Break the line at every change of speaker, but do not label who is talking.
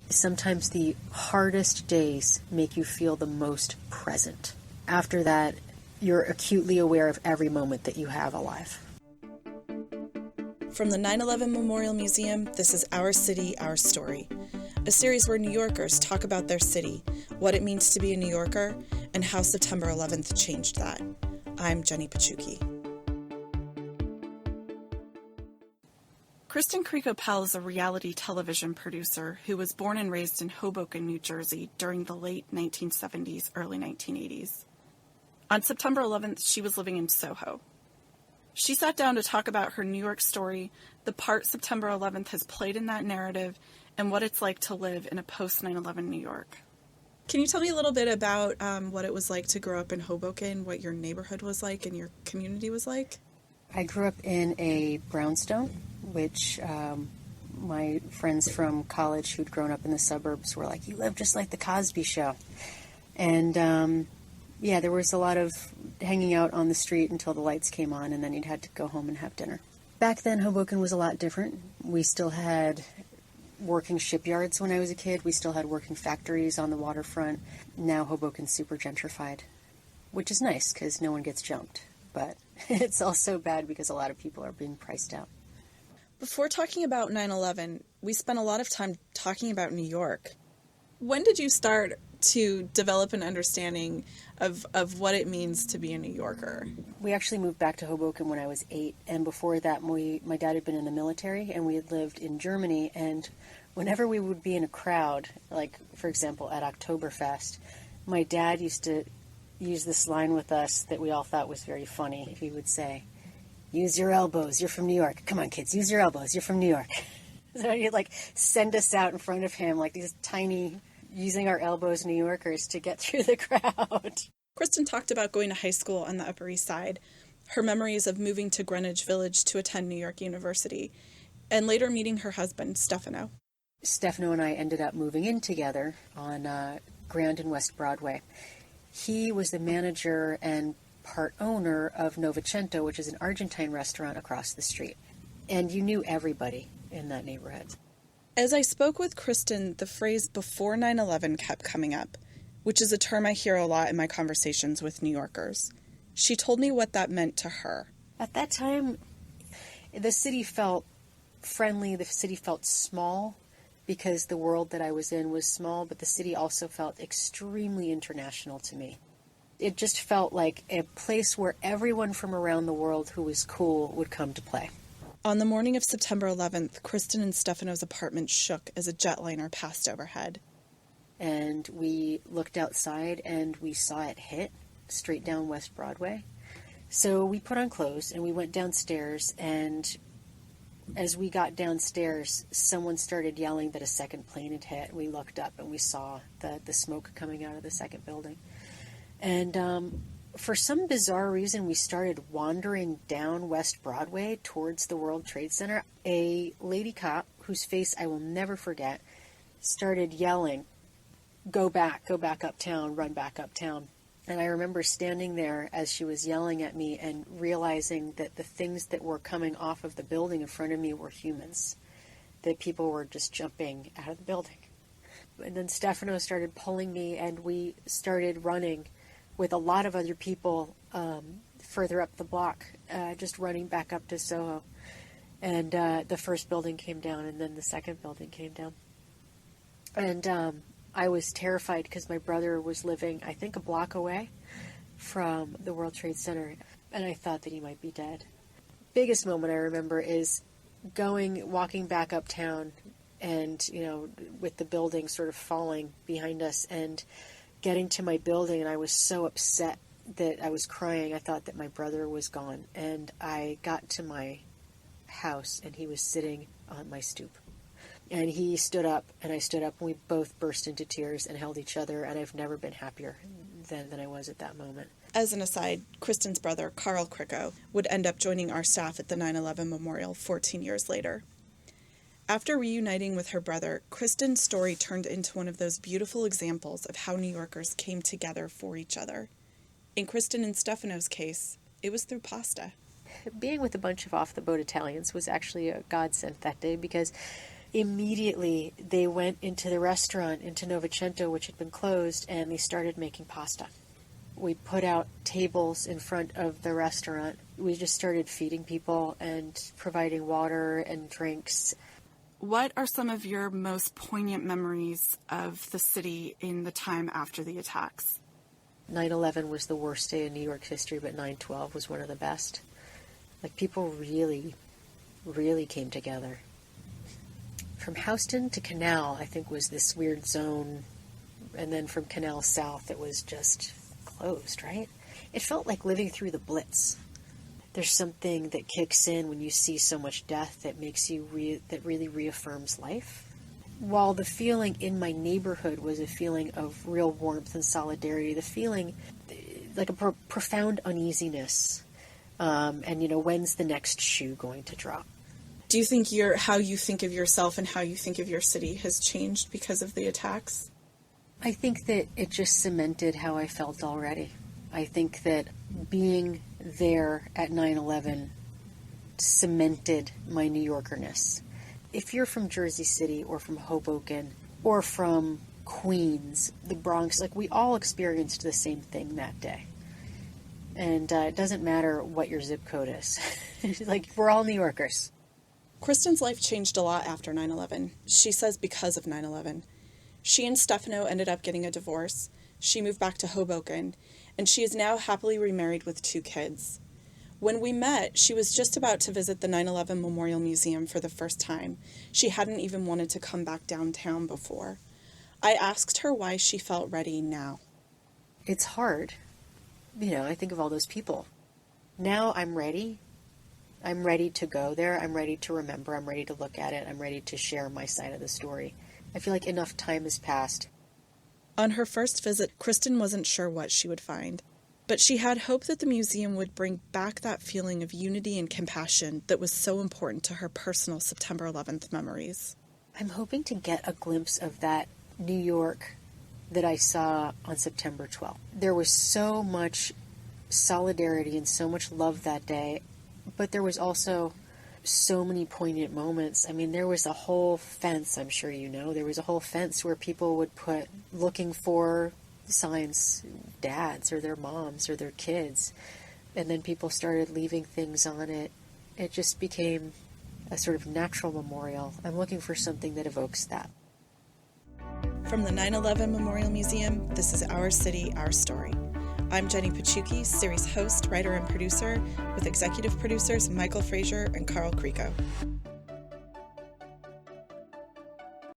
sometimes the hardest days make you feel the most present. After that, you're acutely aware of every moment that you have alive.
From the 9/11 Memorial Museum, this is Our City, Our Story, a series where New Yorkers talk about their city, what it means to be a New Yorker, and how September 11th changed that. I'm Jenny Pachuki. Cristin Cricco-Powell is a reality television producer who was born and raised in Hoboken, New Jersey during the late 1970s, early 1980s. On September 11th, she was living in SoHo. She sat down to talk about her New York story, the part September 11th has played in that narrative, and what it's like to live in a post-9/11 New York. Can you tell me a little bit about what it was like to grow up in Hoboken, what your neighborhood was like and your community was like?
I grew up in a brownstone, which my friends from college who'd grown up in the suburbs were like, "You live just like the Cosby Show." And there was a lot of hanging out on the street until the lights came on, and then you'd had to go home and have dinner. Back then, Hoboken was a lot different. We still had working shipyards when I was a kid. We still had working factories on the waterfront. Now Hoboken's super gentrified, which is nice because no one gets jumped. But it's also bad because a lot of people are being priced out.
Before talking about 9/11, we spent a lot of time talking about New York. When did you start to develop an understanding of what it means to be a New Yorker?
We actually moved back to Hoboken when I was 8, and before that my dad had been in the military, and we had lived in Germany, and whenever we would be in a crowd, like, for example, at Oktoberfest, my dad used to use this line with us that we all thought was very funny. He would say, "Use your elbows, you're from New York. Come on, kids, use your elbows, you're from New York." So he'd, send us out in front of him, like these tiny, using our elbows New Yorkers to get through the crowd.
Cristin talked about going to high school on the Upper East Side, her memories of moving to Greenwich Village to attend New York University, and later meeting her husband, Stefano.
Stefano and I ended up moving in together on Grand and West Broadway. He was the manager and part owner of Novecento, which is an Argentine restaurant across the street. And you knew everybody in that neighborhood.
As I spoke with Cristin, the phrase "before 9/11" kept coming up, which is a term I hear a lot in my conversations with New Yorkers. She told me what that meant to her.
At that time, the city felt friendly, the city felt small, because the world that I was in was small, but the city also felt extremely international to me. It just felt like a place where everyone from around the world who was cool would come to play.
On the morning of September 11th, Cristin and Stefano's apartment shook as a jetliner passed overhead.
And we looked outside and we saw it hit straight down West Broadway. So we put on clothes and we went downstairs, and as we got downstairs, someone started yelling that a second plane had hit. We looked up and we saw the smoke coming out of the second building. And for some bizarre reason, we started wandering down West Broadway towards the World Trade Center. A lady cop, whose face I will never forget, started yelling, go back uptown, run back uptown." And I remember standing there as she was yelling at me and realizing that the things that were coming off of the building in front of me were humans, that people were just jumping out of the building. And then Stefano started pulling me, and we started running with a lot of other people further up the block, just running back up to SoHo. And the first building came down, and then the second building came down. And I was terrified because my brother was living, I think, a block away from the World Trade Center, and I thought that he might be dead. Biggest moment I remember is walking back uptown, and, with the building sort of falling behind us, and getting to my building, and I was so upset that I was crying. I thought that my brother was gone, and I got to my house, and he was sitting on my stoop. And he stood up, and I stood up, and we both burst into tears and held each other, and I've never been happier than I was at that moment.
As an aside, Cristin's brother, Carl Cricco, would end up joining our staff at the 9/11 Memorial 14 years later. After reuniting with her brother, Cristin's story turned into one of those beautiful examples of how New Yorkers came together for each other. In Cristin and Stefano's case, it was through pasta.
Being with a bunch of off-the-boat Italians was actually a godsend that day, because Immediately, they went into the restaurant, into Novecento, which had been closed, and they started making pasta. We put out tables in front of the restaurant. We just started feeding people and providing water and drinks.
What are some of your most poignant memories of the city in the time after the attacks?
9/11 was the worst day in New York's history, but 9/12 was one of the best. Like, people really, really came together. From Houston to Canal, I think, was this weird zone, and then from Canal South, it was just closed, right? It felt like living through the Blitz. There's something that kicks in when you see so much death that makes you that really reaffirms life. While the feeling in my neighborhood was a feeling of real warmth and solidarity, the feeling like a profound uneasiness, and when's the next shoe going to drop?
Do you think how you think of yourself and how you think of your city has changed because of the attacks?
I think that it just cemented how I felt already. I think that being there at 9/11 cemented my New Yorkerness. If you're from Jersey City or from Hoboken or from Queens, the Bronx, like, we all experienced the same thing that day. And it doesn't matter what your zip code is. Like, we're all New Yorkers.
Cristin's life changed a lot after 9/11. She says because of 9/11. She and Stefano ended up getting a divorce. She moved back to Hoboken, and she is now happily remarried with 2 kids. When we met, she was just about to visit the 9/11 Memorial Museum for the first time. She hadn't even wanted to come back downtown before. I asked her why she felt ready now.
It's hard. I think of all those people. Now I'm ready. I'm ready to go there. I'm ready to remember. I'm ready to look at it. I'm ready to share my side of the story. I feel like enough time has passed.
On her first visit, Cristin wasn't sure what she would find, but she had hope that the museum would bring back that feeling of unity and compassion that was so important to her personal September 11th memories.
I'm hoping to get a glimpse of that New York that I saw on September 12th. There was so much solidarity and so much love that day, but there was also so many poignant moments. I mean, there was a whole fence, I'm sure you know, there was a whole fence where people would put looking for signs, dads or their moms or their kids, and then people started leaving things on it. It just became a sort of natural memorial. I'm looking for something that evokes that.
From the 9/11 Memorial Museum, this is Our City, Our Story. I'm Jenny Pachuki, series host, writer, and producer, with executive producers Michael Frazier and Carl Cricco.